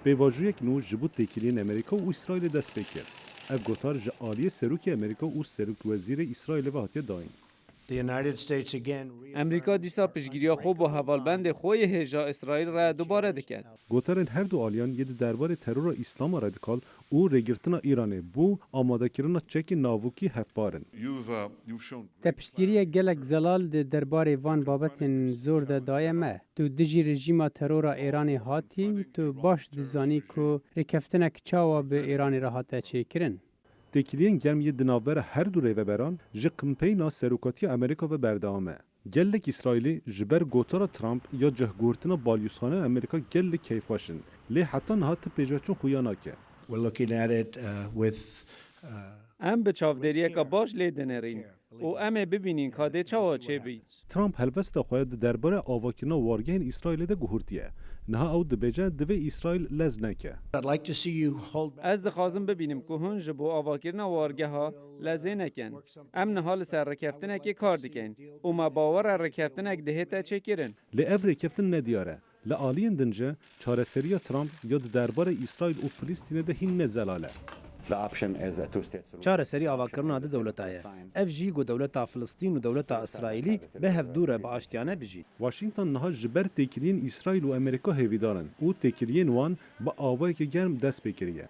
پیواژویک نو جبو تکیلین امریکا و اسرائیل دست بکر. اف گوتار ج آلی سروک امریکا و سروک وزیر اسرائیل و هاتیه داین. امریکا دیسا پشگیریا خوب و حوالبند خوی هجا اسرائیل را دوباره دکد. گوتارن هر دو آلیان ید درباره ترور اسلام رادیکال و رگرتنا ایرانه بو آماده کردن چک ناوکی هفبارن. تپشگیری گلک زلال ده درباره وان بابتن زور ده دایمه. تو دجی رژیما ترور ایران هاتی و تو باش دزانی کو رکفتنک چاوا به ایران را هاته چه کرن. تکیلین گرم یه دنابر هر دو ریوبران جه کمپینا سروکاتی امریکا و بردامه. گلک اسرائیلی جبر گوتارا ترامپ یا جهگورتنا بالیوسخانه امریکا گلک کیف باشن. لی حتی نهات پیجاچون خویانا که. ام به چاودریه که باش لیدنرین و ام ببینین که چاوا چه بی. ترامپ هلوست خواهد درباره آواکینا وارگین اسرائیل ده گهورتیه. نه او دبیجه دوی اسرائیل لزنکه. از دخوازم ببینیم که هنج بو آواکرنا وارگه ها لزه نکن. ام نهال سر رکفتنه که کار دکن. و ما باور رکفتنه دهتا چه کرن. لی اف رکفتن ندیاره. لآلین دنجه چاره سریا ترامپ یاد درباره اسرائیل و فلسطین ده هین نزلاله. چاره سری آواکرنا ده دولتایه. اف جی گو دولتا فلسطین و دولتا اسرائیلی به هفدوره با آشتیانه بجید. واشنگتن نها جبر تکیلین اسرائیل و امریکا هیویدارن و تکیلین وان با آوای که گرم دست بکریه.